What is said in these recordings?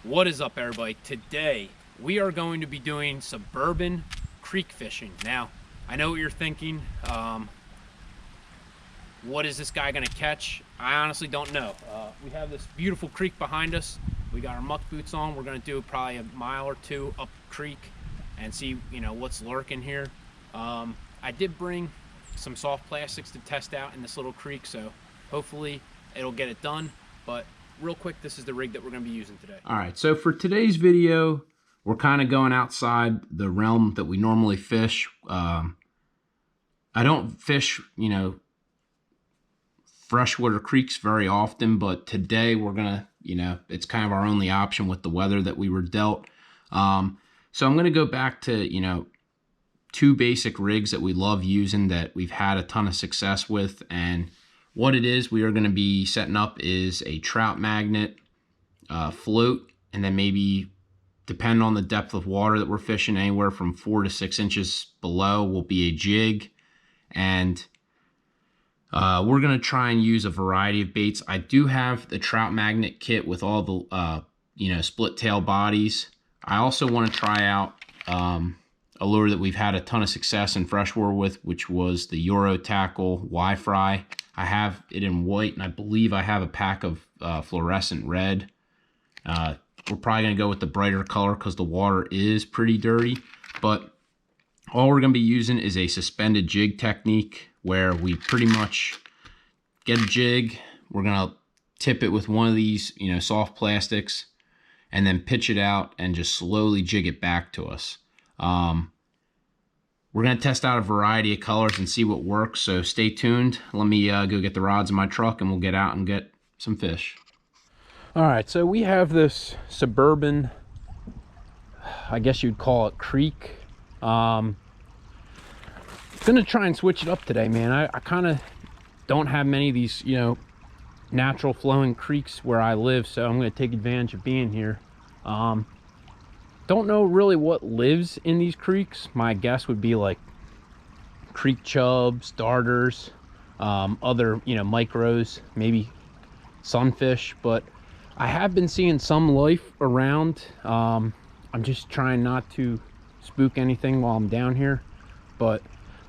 What is up, everybody? Today we are going to be doing suburban creek fishing. Now, I know what you're thinking. What is this guy gonna catch? I honestly don't know. We have this beautiful creek behind us. We got our muck boots on. We're gonna do probably a mile or two up creek and see, what's lurking here. I did bring some soft plastics to test out in this little creek, so hopefully it'll get it done. But real quick, this is the rig that we're going to be using today. All right, so for today's video, we're kind of going outside the realm that we normally fish. I don't fish, freshwater creeks very often, but today we're gonna, it's kind of our only option with the weather that we were dealt. So I'm gonna go back to, two basic rigs that we love using that we've had a ton of success with. And what it is we are going to be setting up is a trout magnet, float, and then maybe, depending on the depth of water that we're fishing, anywhere from 4 to 6 inches below will be a jig. And we're going to try and use a variety of baits. I do have the trout magnet kit with all the split tail bodies. I also want to try out a lure that we've had a ton of success in freshwater with, which was the Eurotackle Y-Fry. I have it in white, and I believe I have a pack of fluorescent red. We're probably going to go with the brighter color because the water is pretty dirty. But all we're going to be using is a suspended jig technique where we pretty much get a jig. We're going to tip it with one of these, soft plastics, and then pitch it out and just slowly jig it back to us. We're going to test out a variety of colors and see what works, so stay tuned. Let me go get the rods in my truck and we'll get out and get some fish. All right, so we have this suburban, I guess you'd call it creek. Gonna try and switch it up today, man. I kind of don't have many of these, natural flowing creeks where I live, so I'm going to take advantage of being here. Don't know really what lives in these creeks. My guess would be like creek chubs, darters, other micros, maybe sunfish, but I have been seeing some life around. I'm just trying not to spook anything while I'm down here, but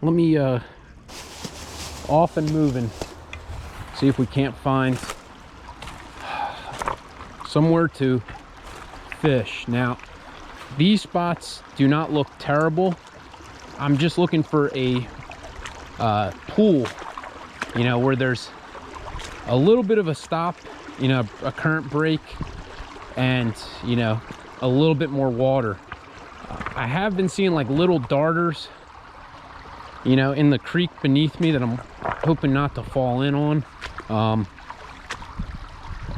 let me off and moving, see if we can't find somewhere to fish. Now, these spots do not look terrible. I'm just looking for a pool, where there's a little bit of a stop, a current break, and, a little bit more water. I have been seeing like little darters, in the creek beneath me that I'm hoping not to fall in on.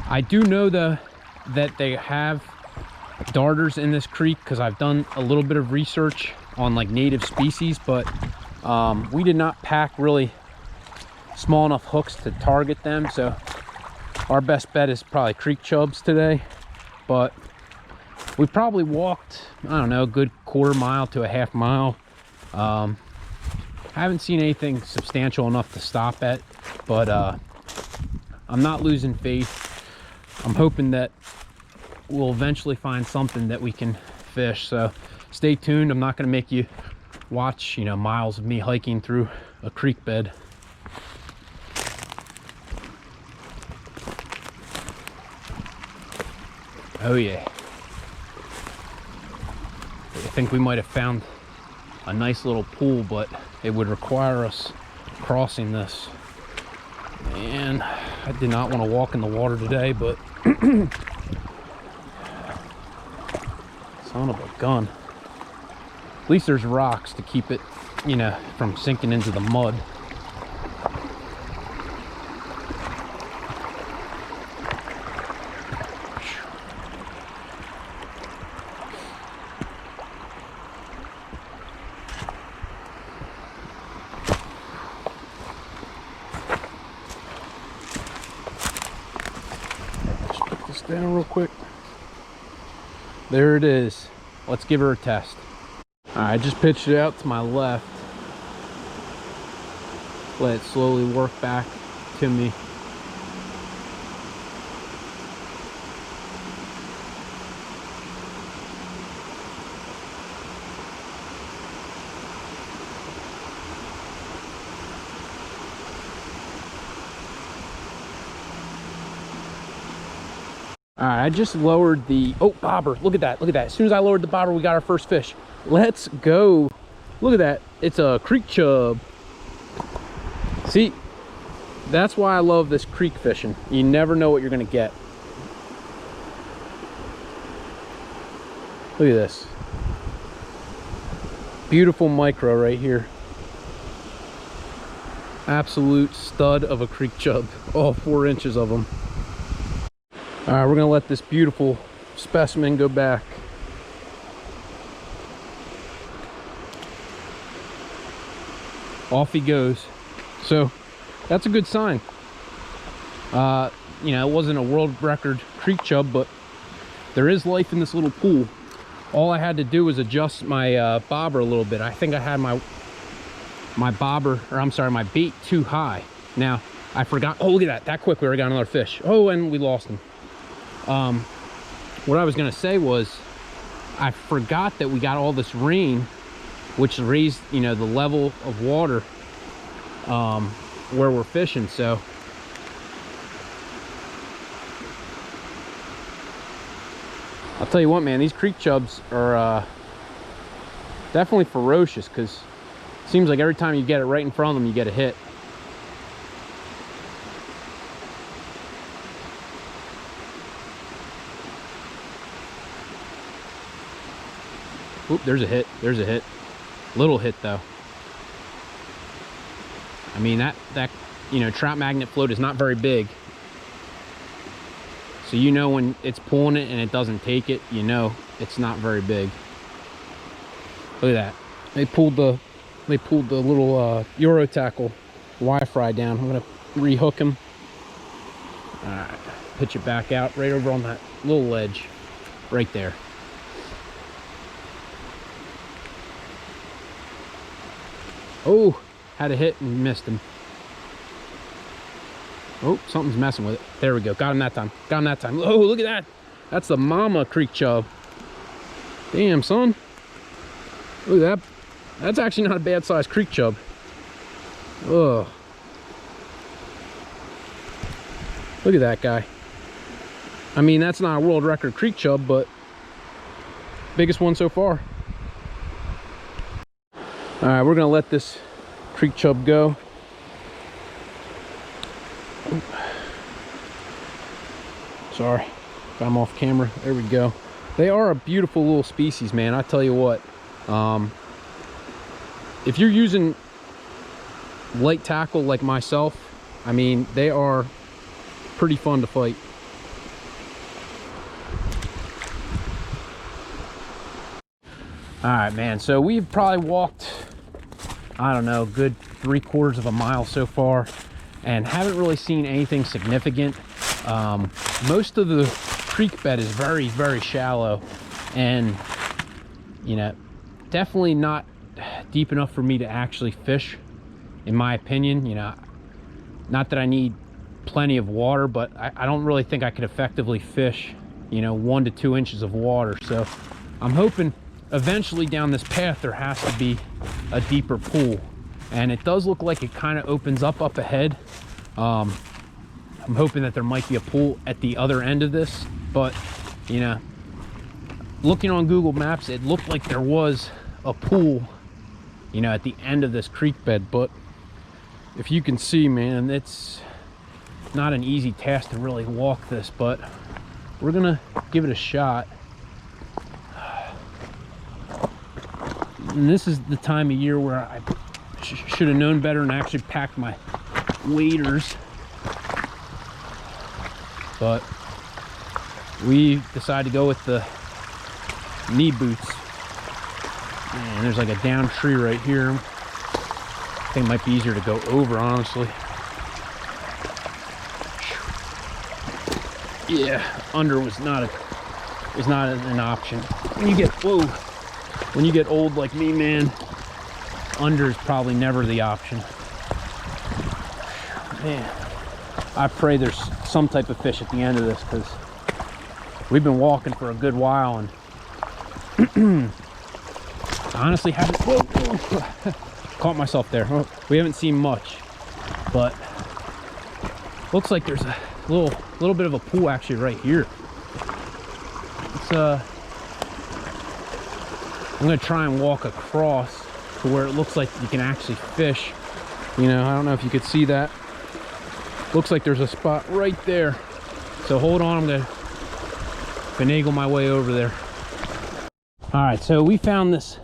I do know that they have darters in this creek because I've done a little bit of research on like native species, but we did not pack really small enough hooks to target them, so our best bet is probably creek chubs today. But we probably walked, I don't know, a good quarter mile to a half mile. Haven't seen anything substantial enough to stop at, but I'm not losing faith. I'm hoping that we'll eventually find something that we can fish, so stay tuned. I'm not going to make you watch miles of me hiking through a creek bed. Oh yeah, I think we might have found a nice little pool, but it would require us crossing this, and I did not want to walk in the water today, but son of a gun. At least there's rocks to keep it, from sinking into the mud. Just put this down real quick. There it is. Let's give her a test. All right, I just pitched it out to my left. Let it slowly work back to me. All right, I just lowered the, oh, bobber. Look at that, look at that. As soon as I lowered the bobber, we got our first fish. Let's go. Look at that, it's a creek chub. See, that's why I love this creek fishing. You never know what you're gonna get. Look at this. Beautiful micro right here. Absolute stud of a creek chub. All 4 inches of them. All right, we're gonna let this beautiful specimen go back. Off he goes. So that's a good sign. You know, it wasn't a world record creek chub, but there is life in this little pool. All I had to do was adjust my bobber a little bit. I think I had my bobber, or I'm sorry, my bait too high. Now I forgot. Oh, look at that quick we already got another fish. Oh, and we lost him. What I was gonna say was I forgot that we got all this rain, which raised, you know, the level of water where we're fishing. So I'll tell you what, man, these creek chubs are definitely ferocious, because it seems like every time you get it right in front of them, you get a hit. Oop, there's a hit. There's a hit. Little hit though. I mean, that you know, trout magnet float is not very big. So you know when it's pulling it and it doesn't take it, you know it's not very big. Look at that. They pulled the little Eurotackle Y-fry down. I'm gonna rehook him. All right, pitch it back out right over on that little ledge right there. Oh, had a hit and missed him. Oh, something's messing with it. There we go. Got him that time. Got him that time. Oh, look at that. That's the mama creek chub. Damn, son. Look at that. That's actually not a bad sized creek chub. Ugh. Look at that guy. I mean, that's not a world record creek chub, but biggest one so far. All right, we're gonna let this creek chub go. Sorry, got him off camera. There we go. They are a beautiful little species, man. I tell you what, if you're using light tackle like myself, I mean, they are pretty fun to fight. All right, man, so we've probably walked, I don't know, good 3/4 of a mile so far, and haven't really seen anything significant. Most of the creek bed is very, very shallow, and you know, definitely not deep enough for me to actually fish, in my opinion. You know, not that I need plenty of water, but I don't really think I could effectively fish, you know, 1 to 2 inches of water. So I'm hoping eventually down this path there has to be a deeper pool, and it does look like it kind of opens up ahead. I'm hoping that there might be a pool at the other end of this, but you know, looking on Google Maps, it looked like there was a pool, you know, at the end of this creek bed. But if you can see, man, it's not an easy task to really walk this, but we're gonna give it a shot. And this is the time of year where I should have known better and actually packed my waders, but we decided to go with the knee boots. And there's like a down tree right here. I think it might be easier to go over, honestly. Yeah, under was not an option. When you get, whoa, when you get old like me, man, under is probably never the option. Man, I pray there's some type of fish at the end of this, because we've been walking for a good while, and honestly haven't, whoa, caught myself there. We haven't seen much, but looks like there's a little bit of a pool actually right here. I'm gonna try and walk across to where it looks like you can actually fish. You know, I don't know if you could see that. Looks like there's a spot right there. So hold on, I'm gonna finagle my way over there. All right, so we found this.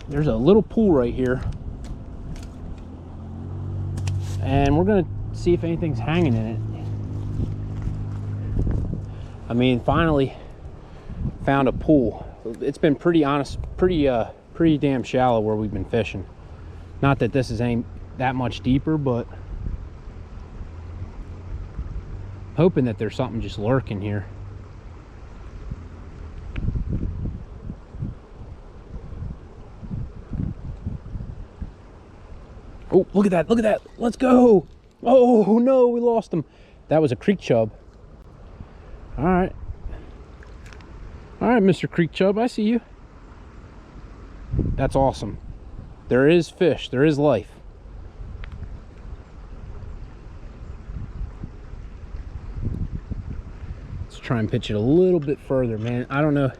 There's a little pool right here. And we're gonna see if anything's hanging in it. I mean, finally found a pool. It's been pretty damn shallow where we've been fishing. Not that this is ain't that much deeper, but hoping that there's something just lurking here. Oh, look at that, look at that. Let's go. Oh no, we lost him. That was a creek chub. All right, Mr. Creek Chub, I see you. That's awesome. There is fish, there is life. Let's try and pitch it a little bit further, man. I don't know.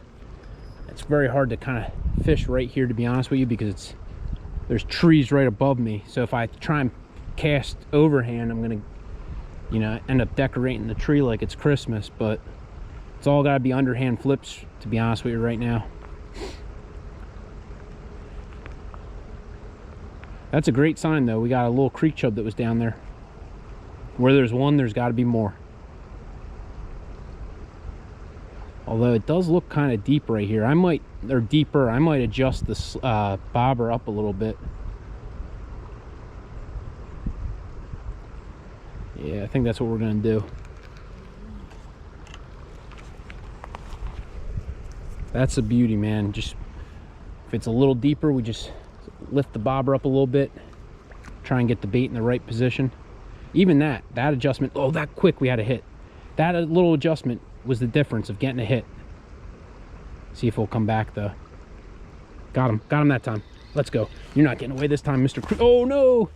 It's very hard to kind of fish right here, to be honest with you, because there's trees right above me. So if I try and cast overhand, I'm gonna, you know, end up decorating the tree like it's Christmas. But it's all gotta be underhand flips, to be honest with you right now. That's a great sign though. We got a little creek chub that was down there. Where there's one, there's got to be more. Although it does look kind of deep right here. I might adjust this bobber up a little bit. Yeah, I think that's what we're gonna do. That's a beauty, man. Just if it's a little deeper, we just lift the bobber up a little bit, try and get the bait in the right position. Even that adjustment, oh, that quick we had a hit. That little adjustment was the difference of getting a hit. See if he'll come back though. Got him that time. Let's go. You're not getting away this time, Mr. Creek. Oh no,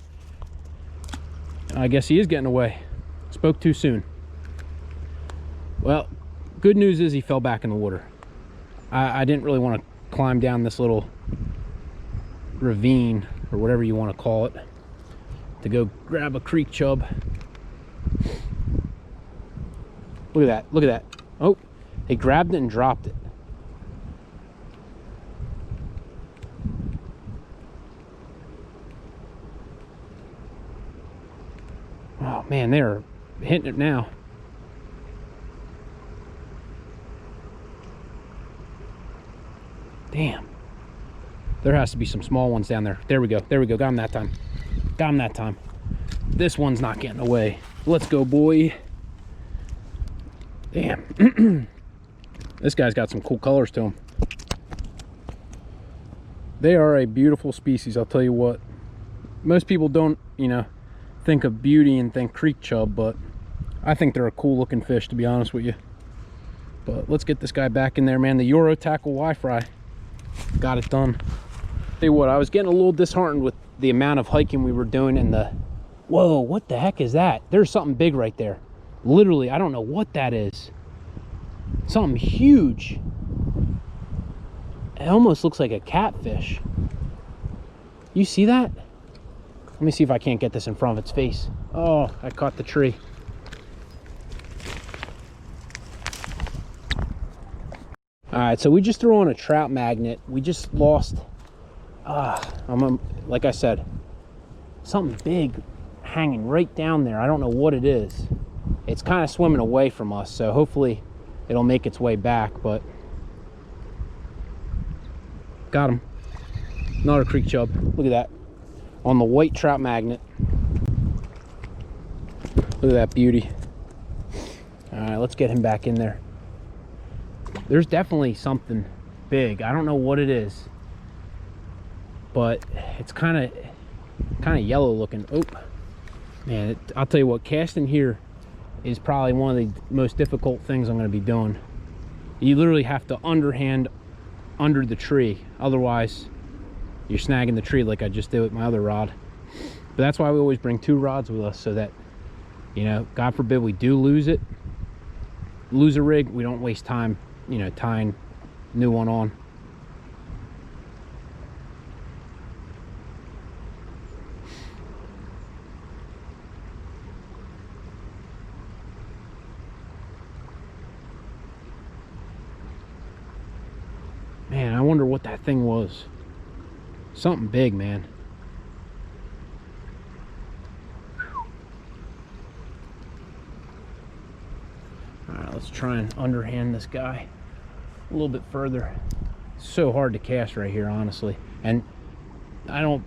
I guess he is getting away. Spoke too soon. Well, good news is he fell back in the water. I didn't really want to climb down this little ravine or whatever you want to call it to go grab a creek chub. Look at that, look at that. Oh, he grabbed it and dropped it. Oh man, they're hitting it now. Damn. There has to be some small ones down there. There we go. There we go. Got him that time. Got him that time. This one's not getting away. Let's go, boy. Damn. This guy's got some cool colors to him. They are a beautiful species, I'll tell you what. Most people don't, you know, think of beauty and think creek chub, but I think they're a cool looking fish, to be honest with you. But let's get this guy back in there, man. The Eurotackle Y-Fry got it done. Tell you what, I was getting a little disheartened with the amount of hiking we were doing and the, whoa, what the heck is that? There's something big right there. Literally, I don't know what that is. Something huge. It almost looks like a catfish. You see that? Let me see if I can't get this in front of its face. Oh, I caught the tree. All right, so we just threw on a trout magnet. We just lost, like I said, something big hanging right down there. I don't know what it is. It's kind of swimming away from us, so hopefully it'll make its way back, but got him. Another creek chub. Look at that. On the white trout magnet. Look at that beauty. All right, let's get him back in there. There's definitely something big. I don't know what it is, but it's kind of yellow looking. Oh man, I'll tell you what, casting here is probably one of the most difficult things I'm going to be doing. You literally have to underhand under the tree, otherwise you're snagging the tree like I just did with my other rod. But that's why we always bring two rods with us, so that, you know, God forbid we do lose a rig, we don't waste time you know, tying new one on. Man, I wonder what that thing was. Something big, man. Alright, let's try and underhand this guy a little bit further. It's so hard to cast right here, honestly. And I don't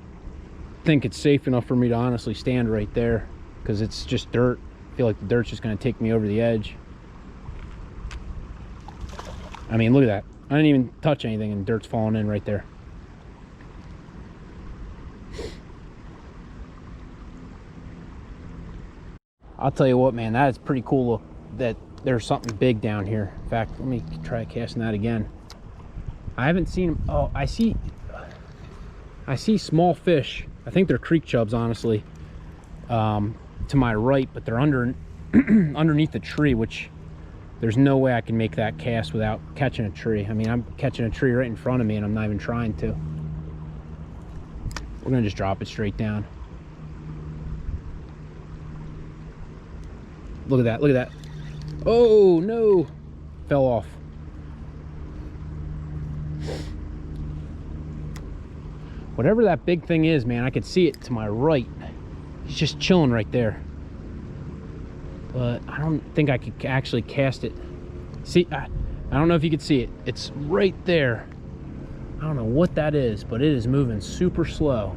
think it's safe enough for me to honestly stand right there, because it's just dirt. I feel like the dirt's just going to take me over the edge. I mean, look at that. I didn't even touch anything and dirt's falling in right there. I'll tell you what, man, that is pretty cool look that there's something big down here. In fact, let me try casting that again. I haven't seen them. Oh, I see small fish. I think they're creek chubs, honestly, to my right, but they're underneath the tree, which there's no way I can make that cast without catching a tree. I mean, I'm catching a tree right in front of me and I'm not even trying to. We're gonna just drop it straight down. Look at that, look at that. Oh no, fell off. Whatever that big thing is, man, I could see it to my right. He's just chilling right there. But I don't think I could actually cast it. See, I don't know if you could see it. It's right there. I don't know what that is, but it is moving super slow.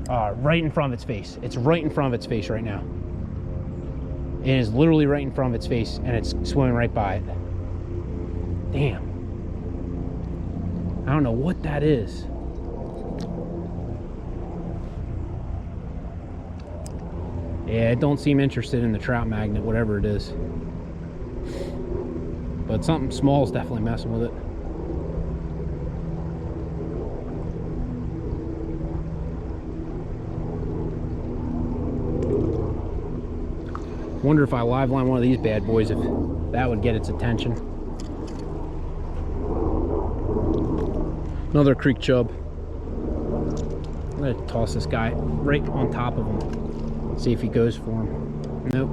Right in front of its face. It's right in front of its face right now. It is literally right in front of its face, and it's swimming right by it. Damn. I don't know what that is. Yeah, it don't seem interested in the trout magnet, whatever it is. But something small is definitely messing with it. Wonder if I live line one of these bad boys, if that would get its attention. Another creek chub. I'm gonna toss this guy right on top of him. See if he goes for him. Nope.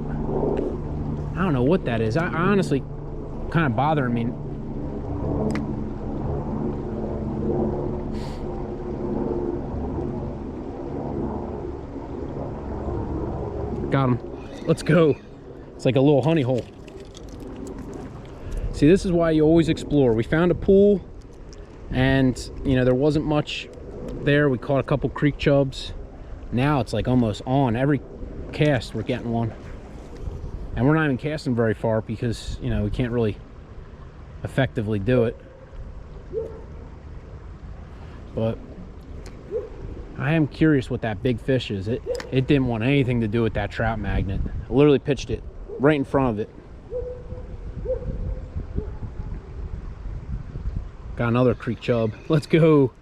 I don't know what that is. I honestly kind of bothering me. Got him. Let's go. It's like a little honey hole. See, this is why you always explore. We found a pool and, you know, there wasn't much there. We caught a couple creek chubs. Now it's like almost on. Every cast we're getting one. And we're not even casting very far because, you know, we can't really effectively do it. But I am curious what that big fish is. It didn't want anything to do with that trout magnet. I literally pitched it right in front of it. Got another creek chub. Let's go.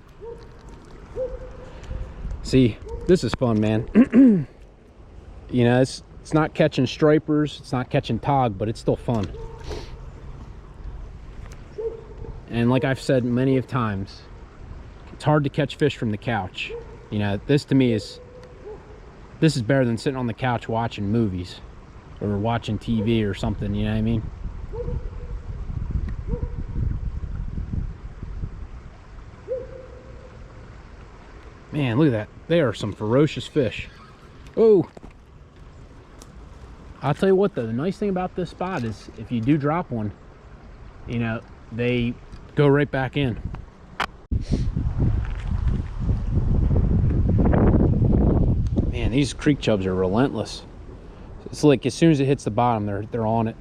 See, this is fun, man. You know, it's not catching stripers, it's not catching tog, but it's still fun. And like I've said many of times, it's hard to catch fish from the couch. You know, this to me is, this is better than sitting on the couch watching movies or watching TV or something, you know what I mean? Man, look at that. They are some ferocious fish. Oh! I'll tell you what though, the nice thing about this spot is if you do drop one, you know, they go right back in. Man, these creek chubs are relentless. It's like as soon as it hits the bottom, they're on it.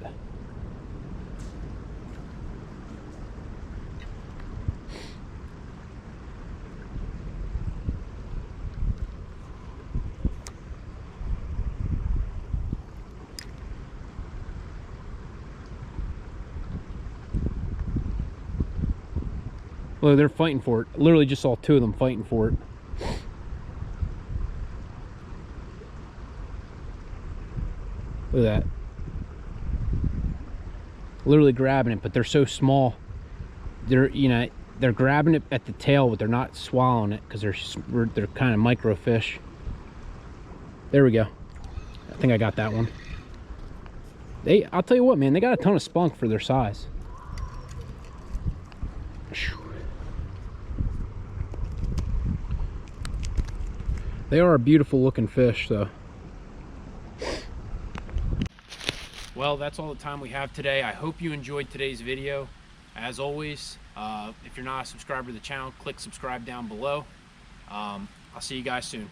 Look, they're fighting for it. Literally just saw two of them fighting for it. Look at that. literally grabbing it, but they're so small. They're, you know, they're grabbing it at the tail, but they're not swallowing it because they're kind of micro fish. There we go. I think I got that one. I'll tell you what, man, they got a ton of spunk for their size. They are a beautiful looking fish, though. Well, that's all the time we have today. I hope you enjoyed today's video. As always, if you're not a subscriber to the channel, click subscribe down below. I'll see you guys soon.